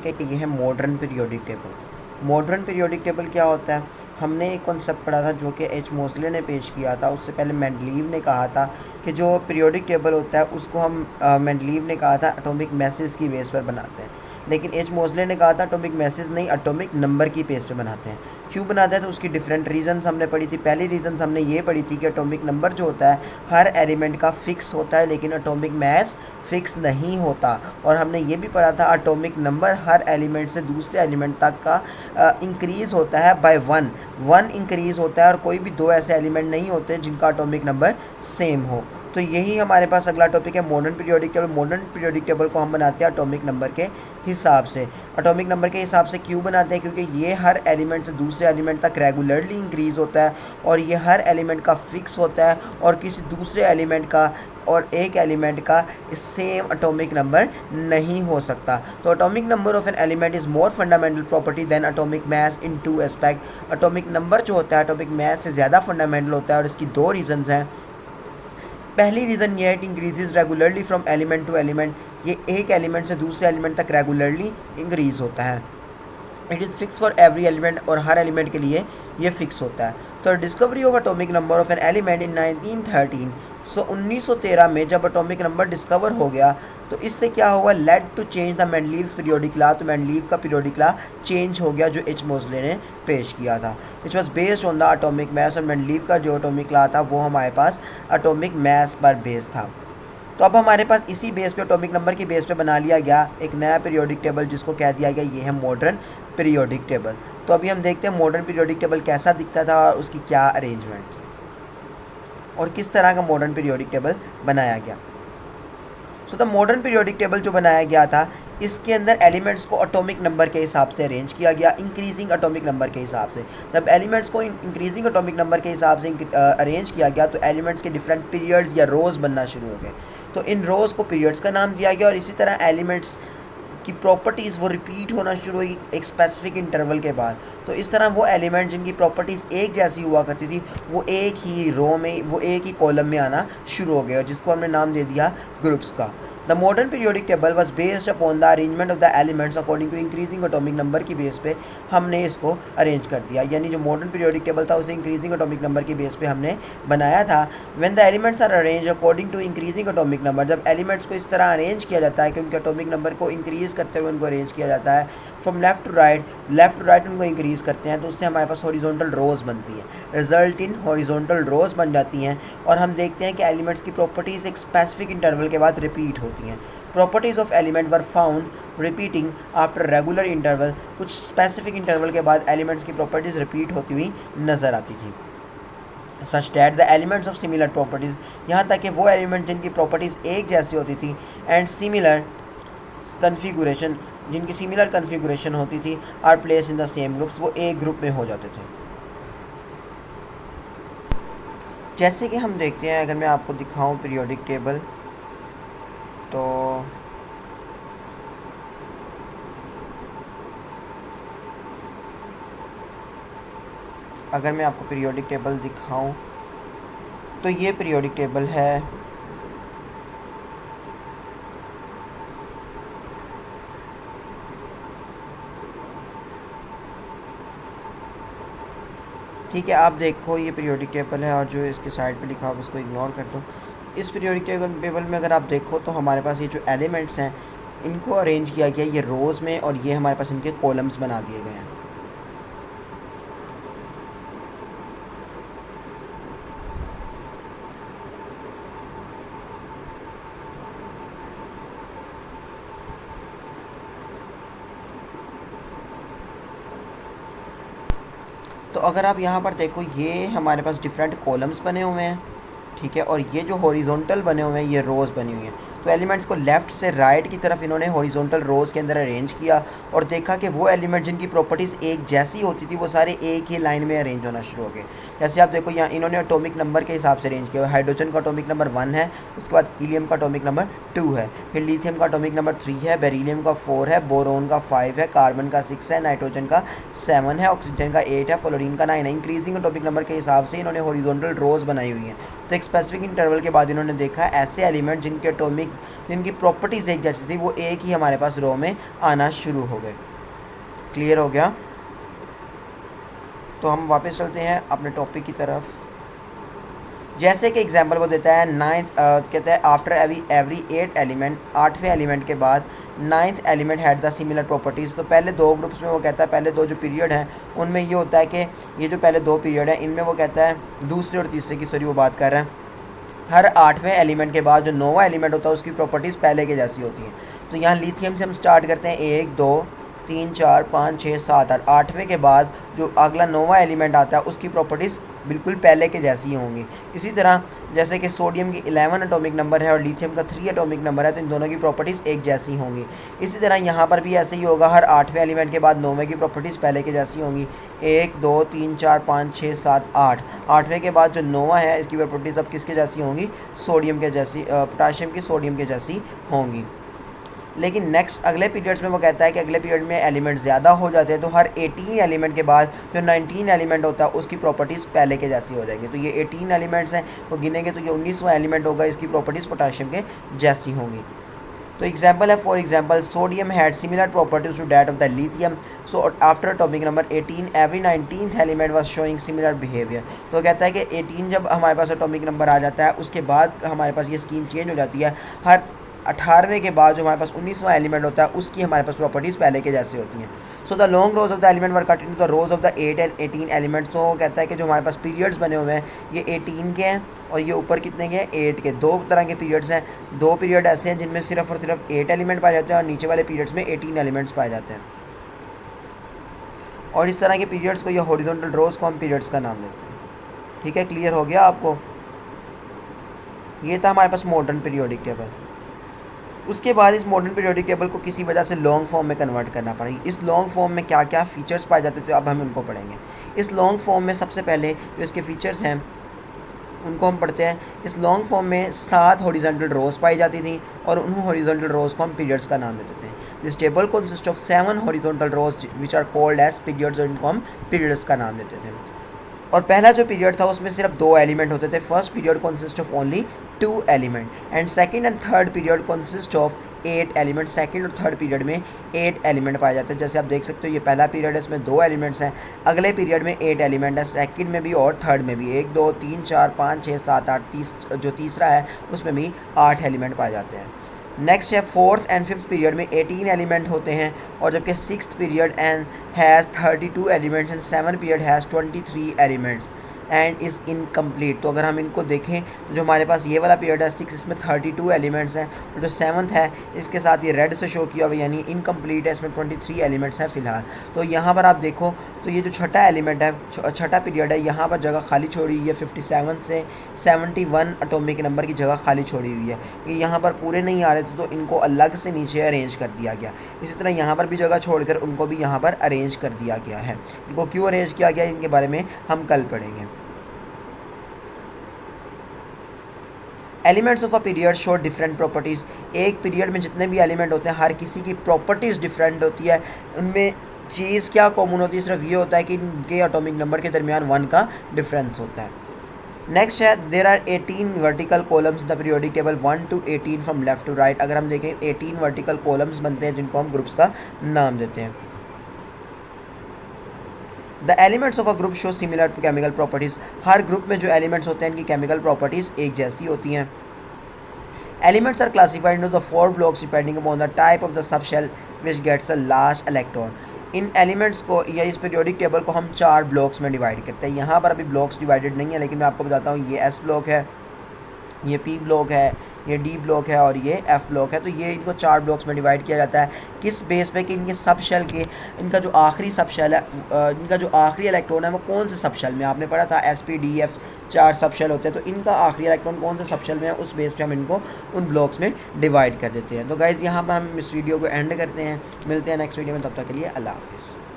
है कि ये है modern periodic table. Modern periodic table क्या होता है? हमने एक कॉन्सेप्ट पढ़ा था जो कि एच मोसले ने पेश किया था। उससे पहले मेंडलीव ने कहा था कि जो पीरियोडिक टेबल होता है उसको हम मेंडलीव ने कहा था एटॉमिक मैसेज की बेस पर बनाते हैं, लेकिन एच मोसले ने कहा था एटॉमिक मैसेज नहीं, एटॉमिक नंबर की बेस पे बनाते हैं। क्यों बनाते हैं? तो उसकी डिफरेंट रीजंस हमने पढ़ी थी। पहली रीजंस हमने ये पढ़ी थी कि एटॉमिक नंबर जो होता है हर एलिमेंट का फिक्स होता है, लेकिन एटॉमिक मैस फिक्स नहीं होता। और हमने ये भी पढ़ा था एटॉमिक नंबर हर एलिमेंट से दूसरे एलिमेंट तक का इंक्रीज़ होता है बाय वन इंक्रीज़ होता है, और कोई भी दो ऐसे एलिमेंट नहीं होते जिनका एटॉमिक नंबर सेम हो। तो यही हमारे पास अगला टॉपिक है modern periodic table. Modern periodic table को हम बनाते हैं एटॉमिक नंबर के हिसाब से। एटॉमिक नंबर के हिसाब से क्यों बनाते हैं? क्योंकि ये हर एलिमेंट से दूसरे एलिमेंट तक रेगुलरली इंक्रीज़ होता है, और ये हर एलिमेंट का फिक्स होता है, और किसी दूसरे एलिमेंट का और एक एलिमेंट का सेम एटॉमिक नंबर नहीं हो सकता। तो atomic number of an element is more fundamental property than atomic mass in two aspect. Atomic number जो होता है एटॉमिक मास से ज़्यादा फंडामेंटल होता है, और इसकी दो रीजंस हैं। पहली रीज़न ये है it increases regularly from element to element. ये एक एलिमेंट से दूसरे एलिमेंट तक रेगुलरली इंक्रीज होता है। It is fix for every element, और हर एलिमेंट के लिए ये फिक्स होता है। तो discovery of atomic number of an element in 1913, 1913 में जब एटॉमिक नंबर डिस्कवर हो गया तो इससे क्या हुआ? Led to change the Mendeleev's periodic law. तो मेंडलीव का पीरियोडिक लॉ चेंज हो गया जो एच मोसले ने पेश किया था, which was based on the atomic mass. और मेंडलीव का जो एटॉमिक लॉ था वो हमारे पास एटॉमिक मैस पर बेस था। तो अब हमारे पास इसी बेस पे एटॉमिक नंबर की बेस पे बना लिया गया एक नया पीरियोडिक टेबल, जिसको कह दिया गया ये है मॉडर्न पीरियोडिक टेबल। तो अभी हम देखते हैं मॉडर्न पीरियोडिक टेबल कैसा दिखता था और उसकी क्या अरेंजमेंट और किस तरह का मॉडर्न पीरियोडिक टेबल बनाया गया। So the modern periodic table जो बनाया गया था इसके अंदर एलिमेंट्स को एटॉमिक नंबर के हिसाब से अरेंज किया गया, इंक्रीजिंग एटॉमिक नंबर के हिसाब से। जब एलिमेंट्स को इंक्रीजिंग एटॉमिक नंबर के हिसाब से अरेंज किया गया तो एलिमेंट्स के डिफरेंट पीरियड्स या रोज़ बनना शुरू हो गए। तो इन रोज़ को पीरियड्स का नाम दिया गया, और इसी तरह एलिमेंट्स की प्रॉपर्टीज़ वो रिपीट होना शुरू हुई एक स्पेसिफिक इंटरवल के बाद। तो इस तरह वो एलिमेंट जिनकी प्रॉपर्टीज़ एक जैसी हुआ करती थी वो एक ही रो में, वो एक ही कॉलम में आना शुरू हो गया, जिसको हमने नाम दे दिया ग्रुप्स का। The modern periodic table was based upon the arrangement of the elements according to increasing atomic number की बेस पे हमने इसको अरेंज कर दिया। यानी जो मॉडर्न पीरियोडिक टेबल था उसे इंक्रीजिंग एटॉमिक नंबर की बेस पे हमने बनाया था। When the elements are arrange according to increasing atomic number, जब एलिमेंट्स को इस तरह अरेंज किया जाता है कि उनके एटॉमिक नंबर को इंक्रीज़ करते हुए उनको अरेंज किया जाता है फ्रॉम लेफ्ट टू राइट उनको इंक्रीज़ करते हैं, तो उससे हमारे पास हॉरिजॉन्टल रोज़ बनती हैं, रिजल्ट इन हॉरिजॉन्टल रोज़ बन जाती हैं। और हम देखते हैं कि एलिमेंट्स की प्रॉपर्टीज़ एक स्पेसिफिक इंटरवल के बाद रिपीट होती हैं। Properties of element were found repeating after regular interval. कुछ स्पेसिफिक इंटरवल के बाद एलिमेंट्स की प्रॉपर्टीज़ रिपीट होती हुई नज़र आती थी। Such that the elements of similar properties, यहाँ तक कि वो एलिमेंट जिनकी प्रॉपर्टीज़ एक जैसी होती थी एंड सिमिलर कन्फिगुरेशन, जिनकी सिमिलर कन्फिगुरेशन होती थी, are place in the same groups, वो एक ग्रुप में हो जाते थे। जैसे कि हम देखते हैं, अगर मैं आपको दिखाऊं पीरियोडिक टेबल, तो अगर मैं आपको पीरियोडिक टेबल दिखाऊं तो ये पीरियोडिक टेबल है। ठीक है, आप देखो ये पीरियोडिक टेबल है, और जो इसके साइड पे लिखा हुआ उसको इग्नोर कर दो। इस पीरियोडिक टेबल में अगर आप देखो तो हमारे पास ये जो एलिमेंट्स हैं इनको अरेंज किया गया ये रोज़ में, और ये हमारे पास इनके कॉलम्स बना दिए गए हैं। तो अगर आप यहाँ पर देखो ये हमारे पास डिफरेंट कॉलम्स बने हुए हैं, ठीक है, और ये जो हॉरिजॉन्टल बने हुए हैं ये रोज़ बनी हुई हैं। तो एलिमेंट्स को लेफ़्ट से राइट की तरफ इन्होंने हॉरिजॉन्टल रोज़ के अंदर अरेंज किया, और देखा कि वो एलिमेंट जिनकी प्रॉपर्टीज़ एक जैसी होती थी वो सारे एक ही लाइन में अरेंज होना शुरू हो गए। जैसे आप देखो यहाँ इन्होंने एटॉमिक नंबर के हिसाब से अरेंज किया। हाइड्रोजन का एटॉमिक नंबर 1 है, उसके बाद हीलियम का एटॉमिक नंबर 2 है, फिर लिथियम का एटॉमिक नंबर 3 है, बेरिलियम का 4 है, बोरोन का 5 है, कार्बन का 6 है, नाइट्रोजन का 7 है, ऑक्सीजन का 8 है, फ्लोरीन का 9 है। इंक्रीजिंग एटॉमिक नंबर के हिसाब से इन्होंने हॉरिजॉन्टल रोज़ बनाई हुई हैं, तो एक स्पेसिफिक इंटरवल के बाद इन्होंने देखा ऐसे एलिमेंट जिनकी प्रॉपर्टीज़ एक जैसी थी वो एक ही हमारे पास रो में आना शुरू हो गए। क्लियर हो गया? तो हम वापस चलते हैं अपने टॉपिक की तरफ। जैसे कि एग्जांपल वो देता है कहता है आफ्टर एवरी 8 एलिमेंट, 8वें एलिमेंट के बाद 9th element had the similar properties. तो पहले 2 ग्रुप्स में वो कहता है, पहले 2 जो पीरियड हैं उनमें ये होता है कि ये जो पहले 2 पीरियड हैं इनमें वो कहता है दूसरे और तीसरे की वो बात कर रहा है, हर 8वें एलिमेंट के बाद जो 9वां एलिमेंट होता है उसकी प्रॉपर्टीज़ पहले के जैसी होती हैं। तो यहाँ लिथियम से हम स्टार्ट करते हैं 1 2 3 4 5 6 7 8, 8वें के बाद जो अगला 9वां एलिमेंट आता है उसकी प्रॉपर्टीज़ बिल्कुल पहले के जैसी ही होंगी। इसी तरह जैसे कि सोडियम की 11 एटॉमिक नंबर है और लिथियम का 3 एटॉमिक नंबर है, तो इन दोनों की प्रॉपर्टीज़ एक जैसी होंगी। इसी तरह यहाँ पर भी ऐसे ही होगा, हर 8वें एलिमेंट के बाद 9वें की प्रॉपर्टीज़ पहले के जैसी होंगी। 1 2 3 4 5 6 7 8, 8वें के बाद जो 9वां है इसकी प्रॉपर्टीज़ अब किसके जैसी होंगी? सोडियम के जैसी, पोटाशियम की सोडियम के जैसी होंगी। लेकिन नेक्स्ट अगले पीरियड्स में वो कहता है कि अगले पीरियड में एलिमेंट ज़्यादा हो जाते हैं, तो हर 18 एलिमेंट के बाद जो 19 एलिमेंट होता है उसकी प्रॉपर्टीज़ पहले के जैसी हो जाएंगी। तो ये 18 एलिमेंट्स हैं, वो गिनेंगे तो ये 19वां एलिमेंट होगा, इसकी प्रॉपर्टीज़ पोटाशियम के जैसी होंगी। तो एग्जाम्पल है, for example sodium had similar properties to that of the lithium, so after atomic number 18 every 19th element was showing similar behaviour. तो कहता है कि 18 जब हमारे पास एटॉमिक नंबर आ जाता है उसके बाद हमारे पास ये स्कीम चेंज हो जाती है, हर 18वें के बाद जो हमारे पास 19वां एलिमेंट होता है उसकी हमारे पास प्रॉपर्टीज़ पहले के जैसी होती हैं। So the long rose of the element were cut into the rose of the 8 and 18 element. तो कहता है कि जो हमारे पास पीरियड्स बने हुए हैं ये 18 के हैं और ये ऊपर कितने के हैं? 8 के। 2 तरह के पीरियड्स हैं, 2 पीरियड ऐसे हैं जिनमें सिर्फ और सिर्फ 8 एलिमेंट पाए जाते हैं और नीचे वाले पीरियड्स में 18 एलिमेंट्स पाए जाते हैं। और इस तरह के पीरियड्स को, या हॉरिजॉन्टल रोज को हम पीरियड्स का नाम देते हैं। ठीक है, क्लियर हो गया आपको? ये था हमारे पास मॉडर्न पीरियोडिक टेबल। उसके बाद इस मॉडर्न पीरियोडिक टेबल को किसी वजह से लॉन्ग फॉर्म में कन्वर्ट करना पड़ेगा। इस लॉन्ग फॉर्म में क्या क्या फ़ीचर्स पाए जाते थे अब हम उनको पढ़ेंगे। इस लॉन्ग फॉर्म में सबसे पहले जो इसके फ़ीचर्स हैं उनको हम पढ़ते हैं। इस लॉन्ग फॉर्म में 7 हॉरिजॉन्टल रोज़ पाई जाती थी और उन हॉरिजॉन्टल रोज़ को हम पीरियड्स का नाम देते थे। This table consist of 7 horizontal rows which are called as periods, और इनको हम पीरियड्स का नाम देते थे। और पहला जो पीरियड था उसमें सिर्फ 2 एलिमेंट होते थे। First period consist of only 2 element and second and third period consist of 8 element. Second और थर्ड पीरियड में 8 एलिमेंट पाए जाते हैं। जैसे आप देख सकते हो ये पहला पीरियड है, इसमें 2 एलिमेंट्स हैं, अगले पीरियड में 8 एलिमेंट है, सेकंड में भी और थर्ड में भी 1 2 3 4 5 6 7 8, जो तीसरा है उसमें भी 8 एलिमेंट पाए जाते हैं। नेक्स्ट है 4th एंड 5th पीरियड में 18 एलिमेंट होते हैं, और जबकि 6th period and has 32 elements and 7th period has 23 elements and is incomplete. तो अगर हम इनको देखें तो जो हमारे पास ये वाला पीरियड है 6, इसमें 32 एलिमेंट्स हैं, और जो 7th है इसके साथ ये रेड से शो किया हुआ यानी इनकम्प्लीट है, इसमें 23 एलिमेंट्स हैं फ़िलहाल। तो यहाँ पर आप देखो तो ये जो छठा एलिमेंट है, छठा पीरियड है, यहाँ पर जगह खाली छोड़ी हुई है। 57 से 71 एटॉमिक नंबर की जगह खाली छोड़ी हुई है। ये यहाँ पर पूरे नहीं आ रहे थे तो इनको अलग से नीचे अरेंज कर दिया गया। इसी तरह यहाँ पर भी जगह छोड़कर उनको भी यहाँ पर अरेंज कर दिया गया है। इनको क्यों अरेंज किया गया इनके बारे में हम कल पढ़ेंगे। Elements of a period show different properties. एक पीरियड में जितने भी एलिमेंट होते हैं हर किसी की प्रॉपर्टीज़ डिफरेंट होती है। उनमें चीज़ क्या कॉमन होती है? सिर्फ ये होता है कि इनके एटॉमिक नंबर के दरमियान 1 का डिफरेंस होता है। नेक्स्ट है there are 18 vertical columns in the periodic table 1 to 18 from left to right. अगर हम देखें 18 वर्टिकल कॉलम्स बनते हैं जिनको हम ग्रुप्स का नाम देते हैं। The elements of a group show similar chemical properties. Her group में जो एलिमेंट्स होते हैं इनकी केमिकल प्रॉपर्टीज़ एक जैसी होती हैं। Elements are classified into the 4 blocks depending upon the type of the subshell which gets the last electron. इन एलिमेंट्स को या इस पीरियोडिक टेबल को हम 4 ब्लॉक्स में डिवाइड करते हैं। यहाँ पर अभी ब्लॉक्स डिवाइडेड नहीं है, लेकिन मैं आपको बताता हूँ ये एस ब्लॉक है, ये पी ब्लॉक है, ये डी ब्लॉक है और ये एफ ब्लॉक है। तो ये इनको 4 ब्लॉक्स में डिवाइड किया जाता है। किस बेस पे? कि इनके सब शेल के, इनका जो आखिरी सब शेल है, इनका जो आखिरी इलेक्ट्रॉन है वो कौन से सब शेल में, आपने पढ़ा था एस पी डी एफ 4 सब शेल होते हैं, तो इनका आखिरी इलेक्ट्रॉन कौन से सब शेल में है उस बेस पे हम इनको उन ब्लॉक्स में डिवाइड कर देते हैं। तो गाइज़ यहाँ पर हम इस वीडियो को एंड करते हैं, मिलते हैं नेक्स्ट वीडियो में, तब तक के लिए अल्लाह हाफिज़।